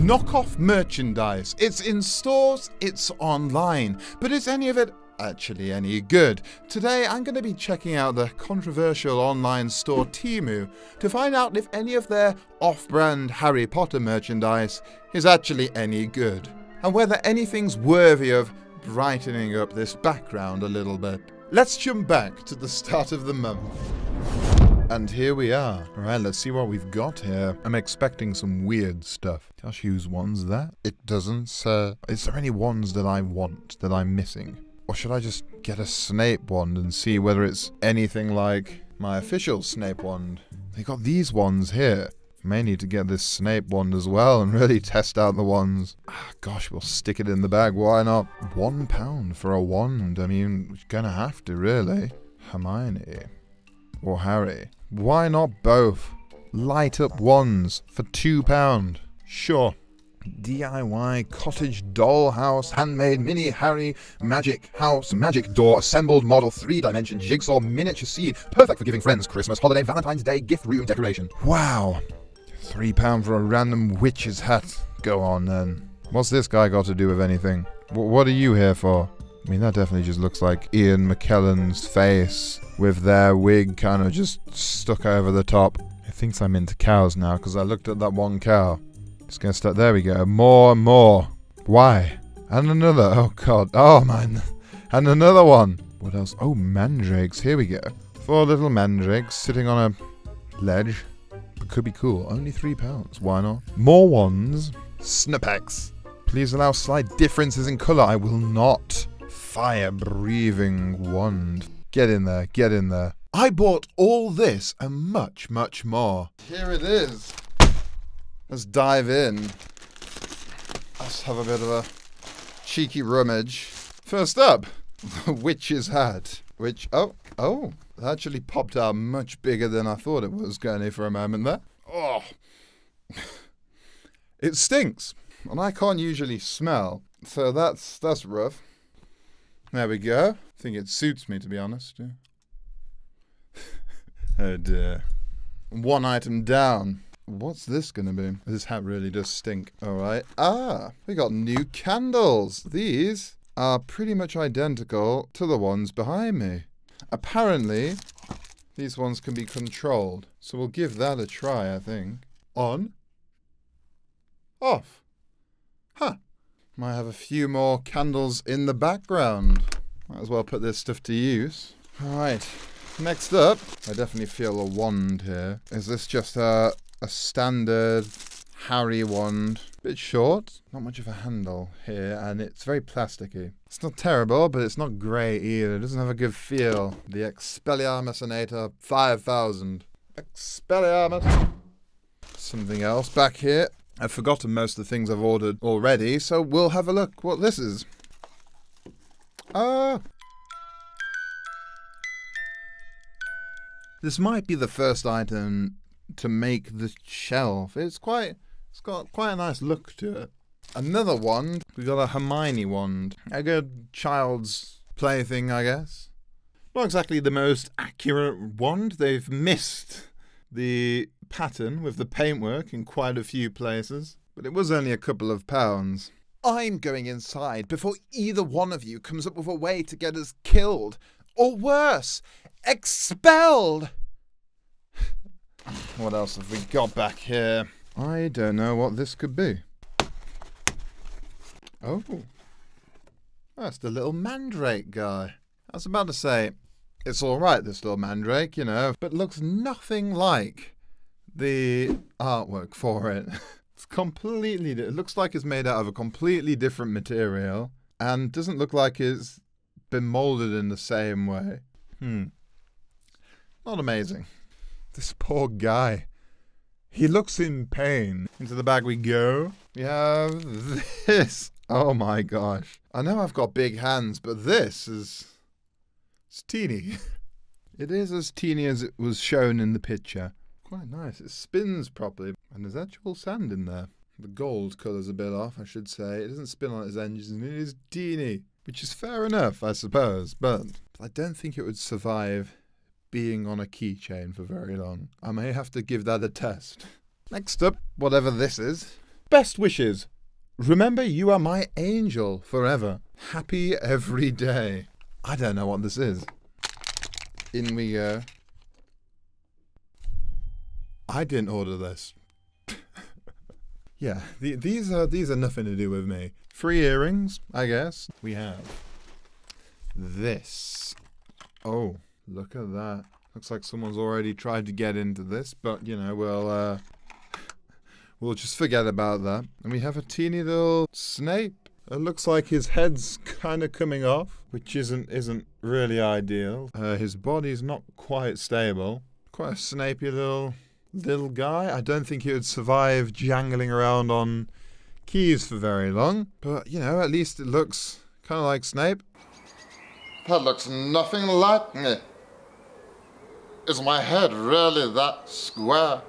Knockoff merchandise. It's in stores, it's online. But is any of it actually any good? Today I'm going to be checking out the controversial online store Temu to find out if any of their off-brand Harry Potter merchandise is actually any good, and whether anything's worthy of brightening up this background a little bit. Let's jump back to the start of the month. And here we are. Alright, let's see what we've got here. I'm expecting some weird stuff. Gosh, whose one's that? It doesn't say. Is there any wands that I want that I'm missing? Or should I just get a Snape wand and see whether it's anything like my official Snape wand? They got these ones here. May need to get this Snape wand as well and really test out the wands. Gosh, we'll stick it in the bag. Why not? £1 for a wand. I mean, we're gonna have to, really. Hermione. Or Harry. Why not both? Light up wands for £2. Sure. DIY cottage dollhouse, handmade mini Harry, magic house, magic door, assembled model, 3-dimension jigsaw, miniature seed. Perfect for giving friends Christmas, holiday, Valentine's Day, gift room decoration. Wow. £3 for a random witch's hat. Go on then. What's this guy got to do with anything? What are you here for? I mean, that definitely just looks like Ian McKellen's face with their wig kind of just stuck over the top. It thinks I'm into cows now because I looked at that one cow. It's gonna start. There we go. More and more. Why? And another. Oh god. Oh man. And another one. What else? Oh, mandrakes. Here we go. 4 little mandrakes sitting on a ledge. It could be cool. Only £3. Why not? More wands. Snipex. Please allow slight differences in colour. I will not. Fire-breathing wand. Get in there, get in there. I bought all this and much, much more. Here it is. Let's dive in. Let's have a bit of a cheeky rummage. First up, the witch's hat. Which, oh, it actually popped out much bigger than I thought it was going to for a moment there. Oh, it stinks. And I can't usually smell, so that's rough. There we go. I think it suits me, to be honest. Yeah. Oh dear. One item down. What's this gonna be? This hat really does stink. Alright. We got new candles. These are pretty much identical to the ones behind me. Apparently, these ones can be controlled. So we'll give that a try, I think. On. Off. Huh. Might have a few more candles in the background. Might as well put this stuff to use. Alright, next up, I definitely feel a wand here. Is this just a standard Harry wand? Bit short, not much of a handle here, and it's very plasticky. It's not terrible, but it's not great either. It doesn't have a good feel. The Expelliarmusinator 5000. Expelliarmus. Something else back here. I've forgotten most of the things I've ordered already, so we'll have a look what this is. This might be the first item to make the shelf. It's got quite a nice look to it. Another wand. We got a Hermione wand. A good child's plaything, I guess. Not exactly the most accurate wand. They've missed the pattern with the paintwork in quite a few places, but it was only a couple of pounds. I'm going inside before either one of you comes up with a way to get us killed, or worse, expelled. What else have we got back here? I don't know what this could be. Oh, that's the little Mandrake guy. I was about to say, it's alright, this little Mandrake, you know, but looks nothing like the artwork for it. It's completely, it looks like it's made out of a completely different material and doesn't look like it's been molded in the same way. Not amazing. This poor guy. He looks in pain. Into the bag we go. We have this. Oh my gosh. I know I've got big hands, but this is... it's teeny. It is as teeny as it was shown in the picture. Quite nice. It spins properly. And there's actual sand in there. The gold colour's a bit off, I should say. It doesn't spin on its edges and it is teeny. Which is fair enough, I suppose. But I don't think it would survive being on a keychain for very long. I may have to give that a test. Next up, whatever this is. Best wishes. Remember, you are my angel forever. Happy every day. I don't know what this is. In we go. I didn't order this. Yeah, these are nothing to do with me. 3 earrings, I guess. We have this. Oh, look at that. Looks like someone's already tried to get into this, but you know, we'll just forget about that. And we have a teeny little Snape. It looks like his head's kind of coming off, which isn't really ideal. His body's not quite stable. Quite a snapey little guy. I don't think he would survive jangling around on keys for very long. But, you know, at least it looks kind of like Snape. That looks nothing like me. Is my head really that square?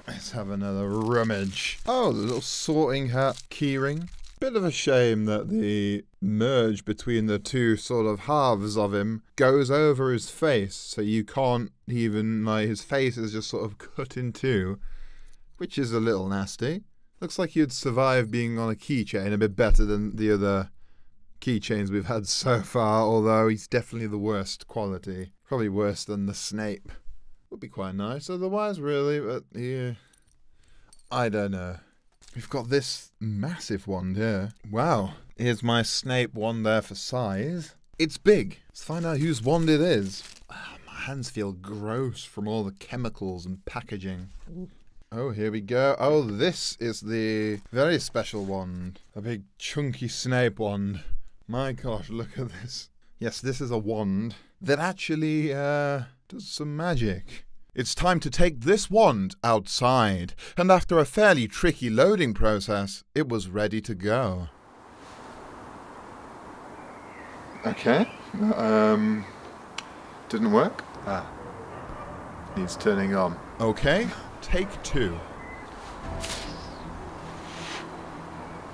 Let's have another rummage. Oh, the little sorting hat keyring. Bit of a shame that the merge between the two sort of halves of him goes over his face, so you can't even, like, his face is just sort of cut in two, which is a little nasty. Looks like he'd survive being on a keychain a bit better than the other keychains we've had so far, although he's definitely the worst quality. Probably worse than the Snape. Would be quite nice otherwise, really, but yeah, I don't know. We've got this massive wand here. Wow. Here's my Snape wand there for size. It's big. Let's find out whose wand it is. Oh, my hands feel gross from all the chemicals and packaging. Oh, here we go. Oh, this is the very special wand. A big chunky Snape wand. My gosh, look at this. Yes, this is a wand that actually does some magic. It's time to take this wand outside, and after a fairly tricky loading process, it was ready to go. Okay, didn't work. Needs turning on. Okay, take 2.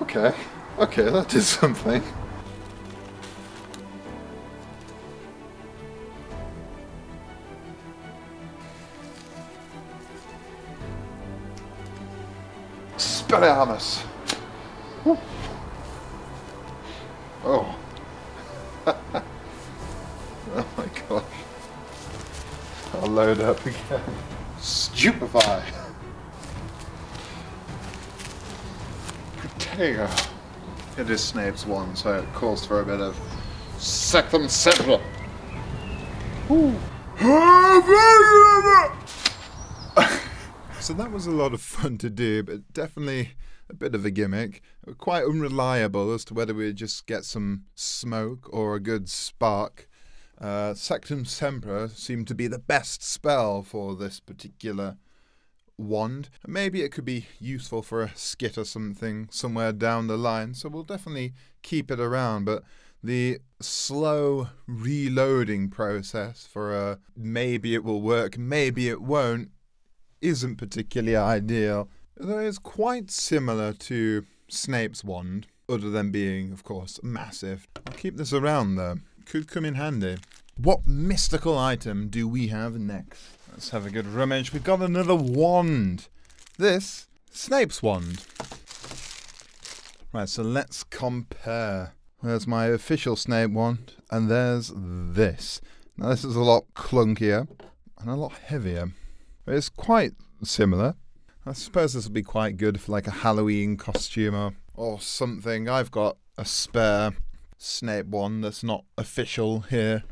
Okay, that did something. Spelliarmus. Oh. Oh my gosh. I'll load up again. Stupefy. Protego. It is Snape's wand, so it calls for a bit of Sectum Sempra. So that was a lot of fun to do, but definitely a bit of a gimmick. Quite unreliable as to whether we'd just get some smoke or a good spark. Sectum Sempra seemed to be the best spell for this particular wand. Maybe it could be useful for a skit or something somewhere down the line, so we'll definitely keep it around, but the slow reloading process for a maybe it will work, maybe it won't, isn't particularly ideal, though it's quite similar to Snape's wand, other than being, of course, massive. I'll keep this around, though. Could come in handy. What mystical item do we have next? Let's have a good rummage. We've got another wand. This, Snape's wand. Right, so let's compare. There's my official Snape wand, and there's this. Now, this is a lot clunkier and a lot heavier. It's quite similar. I suppose this would be quite good for like a Halloween costume or something. I've got a spare Snape wand that's not official here,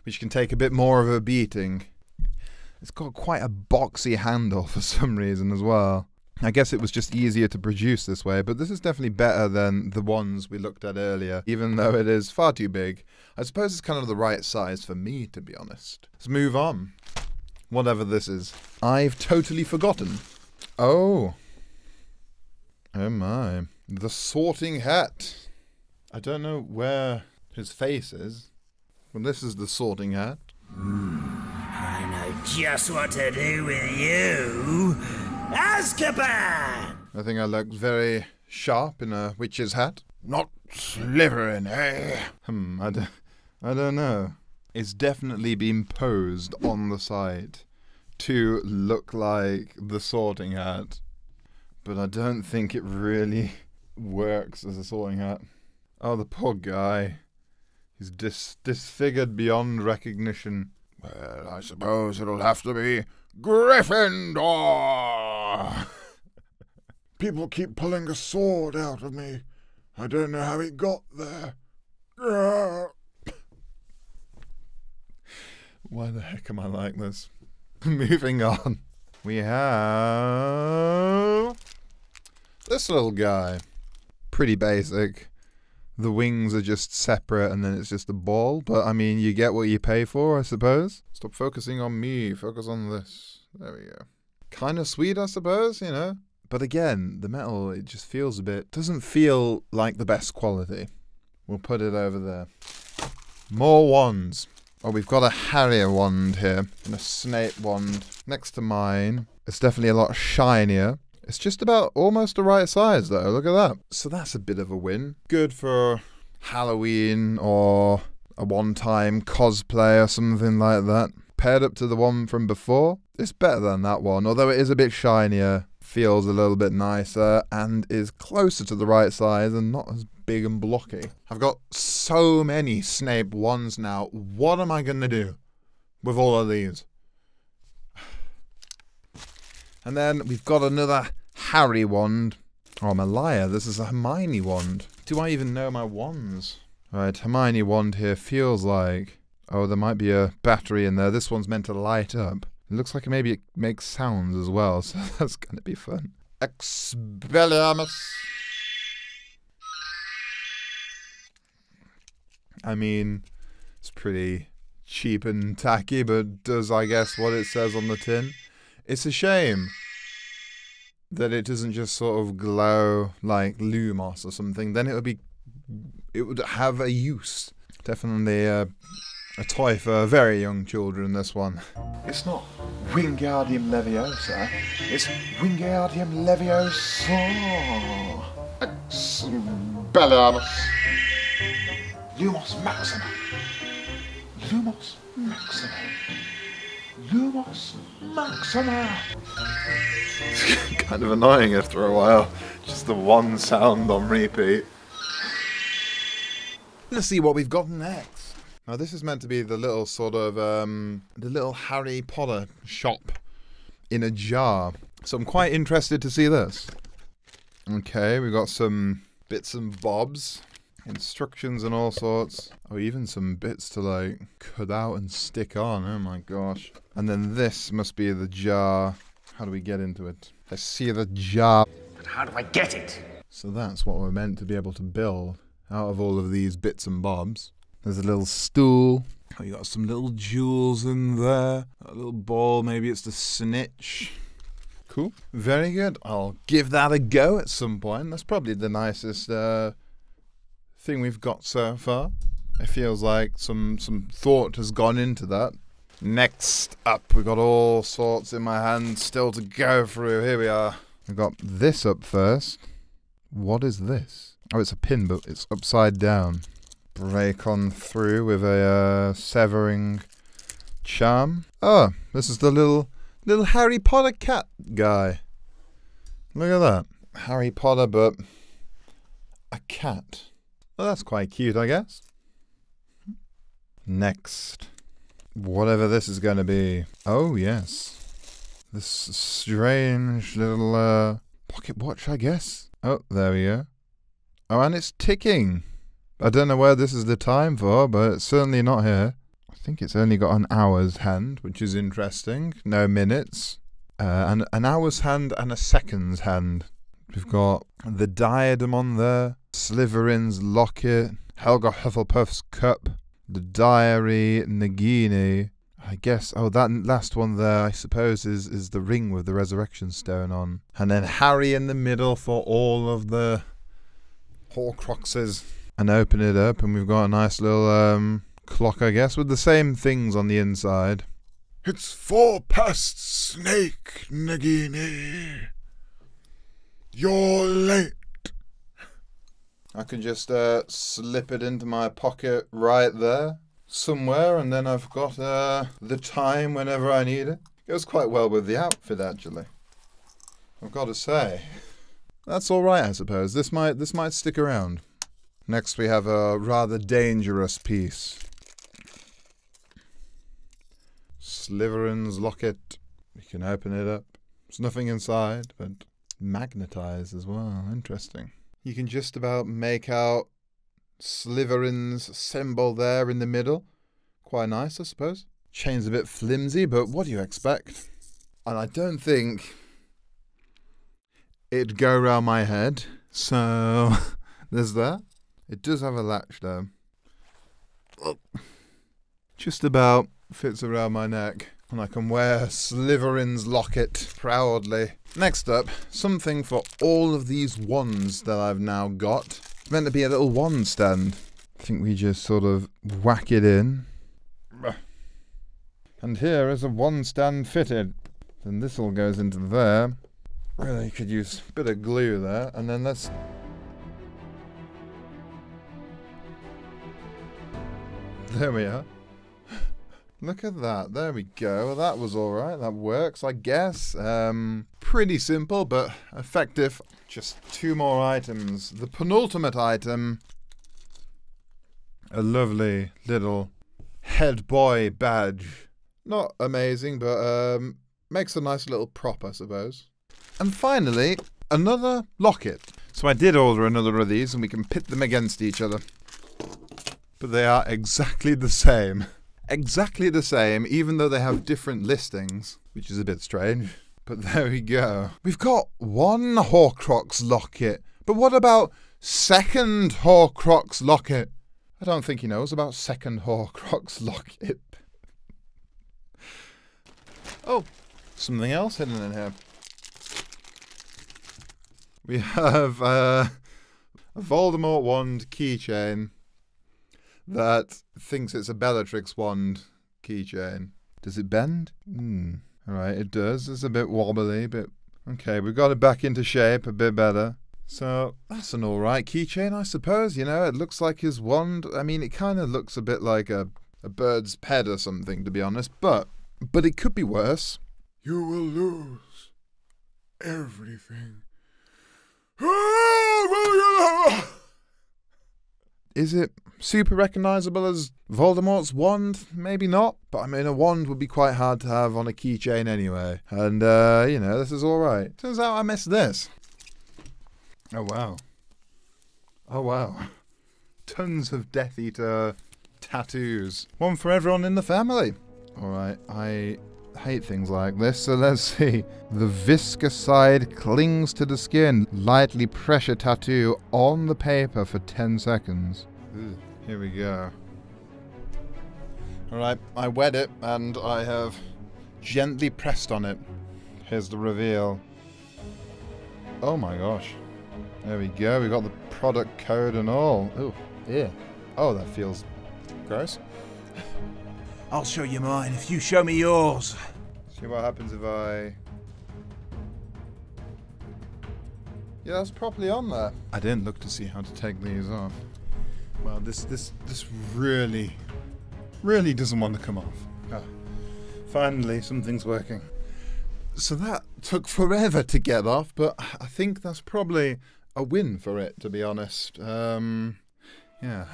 which can take a bit more of a beating. It's got quite a boxy handle for some reason as well. I guess it was just easier to produce this way, but this is definitely better than the ones we looked at earlier, even though it is far too big. I suppose it's kind of the right size for me, to be honest. Let's move on. Whatever this is. I've totally forgotten. Oh. Oh my. The sorting hat. I don't know where his face is. Well, this is the sorting hat. I know just what to do with you. Azkaban! I think I look very sharp in a witch's hat. Not Slytherin, eh? I don't know. It's definitely been posed on the side to look like the sorting hat. but I don't think it really works as a sorting hat. Oh, the poor guy. He's disfigured beyond recognition. Well, I suppose it'll have to be Gryffindor. People keep pulling a sword out of me. I don't know how it got there. Why the heck am I like this? Moving on. We have this little guy. Pretty basic. The wings are just separate and then it's just a ball. But, I mean, you get what you pay for, I suppose. Stop focusing on me. Focus on this. There we go. Kind of sweet, I suppose, you know. But again, the metal, it just feels a bit... doesn't feel like the best quality. We'll put it over there. More wands. Oh, we've got a Harrier wand here. And a Snape wand. Next to mine. It's definitely a lot shinier. It's just about almost the right size, though. Look at that. So that's a bit of a win. Good for Halloween or a one-time cosplay or something like that. Paired up to the one from before, it's better than that one. Although it is a bit shinier, feels a little bit nicer, and is closer to the right size and not as big and blocky. I've got so many Snape wands now. What am I going to do with all of these? And then we've got another Harry wand. Oh, I'm a liar. This is a Hermione wand. Do I even know my wands? Right, Hermione wand here feels like... oh, there might be a battery in there. This one's meant to light up. It looks like maybe it makes sounds as well, so that's going to be fun. Expelliarmus. I mean, it's pretty cheap and tacky, but does, I guess, what it says on the tin. It's a shame that it doesn't just sort of glow like Lumos or something. Then it would have a use. Definitely a toy for very young children, this one. It's not Wingardium Leviosa, it's Wingardium Leviosa. Expelliarmus. Lumos Maxima. Lumos Maxima. Lumos Maxima. It's kind of annoying after a while. Just the one sound on repeat. Let's see what we've got next. Now this is meant to be the little sort of, the little Harry Potter shop in a jar. So I'm quite interested to see this. Okay, we've got some bits and bobs. Instructions and all sorts. Oh, even some bits to like cut out and stick on. Oh my gosh. And then this must be the jar. How do we get into it? I see the jar. But how do I get it? So that's what we're meant to be able to build out of all of these bits and bobs. There's a little stool. Oh, you got some little jewels in there. A little ball. Maybe it's the snitch. Cool. Very good. I'll give that a go at some point. That's probably the nicest thing we've got so far. It feels like some thought has gone into that. Next up, we've got all sorts in my hand still to go through. Here we are. We've got this up first. What is this? Oh, it's a pin, but it's upside down. Break on through with a severing charm. Oh, this is the little Harry Potter cat guy. Look at that. Harry Potter, but a cat. Well, that's quite cute, I guess. Next. Whatever this is going to be. Oh, yes. This strange little pocket watch, I guess. Oh, there we go. Oh, and it's ticking. I don't know where this is the time for, but it's certainly not here. I think it's only got an hour's hand, which is interesting. No minutes. And an hour's hand and a second's hand. We've got the diadem on there. Slytherin's locket. Helga Hufflepuff's cup. The diary. Nagini. I guess, oh, that last one there, I suppose, is the ring with the resurrection stone on. And then Harry in the middle for all of the Horcruxes. And open it up, and we've got a nice little clock, I guess, with the same things on the inside. It's 4 past Snake, Nagini. You're late. I can just slip it into my pocket right there, somewhere, and then I've got the time whenever I need it. Goes quite well with the outfit, actually. I've got to say. That's alright, I suppose. This might stick around. Next we have a rather dangerous piece. Slytherin's locket. We can open it up. There's nothing inside, but magnetized as well. Interesting. You can just about make out Slytherin's symbol there in the middle. Quite nice, I suppose. Chain's a bit flimsy, but what do you expect? And I don't think it'd go around my head. So, there's that. It does have a latch though. Just about fits around my neck. And I can wear Slytherin's locket proudly. Next up, something for all of these wands that I've now got. It's meant to be a little wand stand. I think we just sort of whack it in. And here is a wand stand fitted. Then this all goes into there. Really could use a bit of glue there. And then let's... There we are. Look at that. There we go. That was alright. That works, I guess. Pretty simple, but effective. Just 2 more items. The penultimate item. A lovely little head boy badge. Not amazing, but makes a nice little prop, I suppose. And finally, another locket. So I did order another of these, and we can pit them against each other. But they are exactly the same. Exactly the same, even though they have different listings, which is a bit strange. But there we go. We've got one Horcrux locket, but what about second Horcrux locket? I don't think he knows about second Horcrux locket. Oh, something else hidden in here. We have a Voldemort wand keychain that thinks it's a Bellatrix wand keychain. Does it bend? Alright, it does. It's a bit wobbly, but okay, we've got it back into shape a bit better. So, that's an alright keychain, I suppose. You know, it looks like his wand. I mean, it kind of looks a bit like a bird's head or something, to be honest. But it could be worse. You will lose everything. Is it super recognizable as Voldemort's wand? Maybe not, but I mean a wand would be quite hard to have on a keychain anyway. And, you know, this is alright. Turns out I missed this. Oh wow. Oh wow. Tons of Death Eater tattoos. One for everyone in the family. Alright, I hate things like this, so let's see. The viscoside clings to the skin. Lightly pressure tattoo on the paper for 10 seconds. Here we go. Alright, I wet it and I have gently pressed on it. Here's the reveal. Oh my gosh. There we go, we got the product code and all. Oh, yeah. Oh, that feels gross. I'll show you mine if you show me yours. See what happens if I... Yeah, that's properly on there. I didn't look to see how to take these off. Well, this really doesn't want to come off. Oh, finally, something's working. So that took forever to get off, but I think that's probably a win for it, to be honest. Yeah.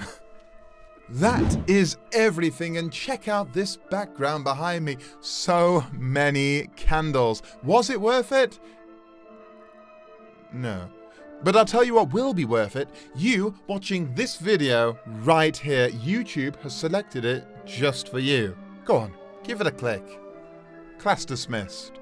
That is everything, and check out this background behind me. So many candles. Was it worth it? No. But I'll tell you what will be worth it. You watching this video right here. YouTube has selected it just for you. Go on, give it a click. Class dismissed.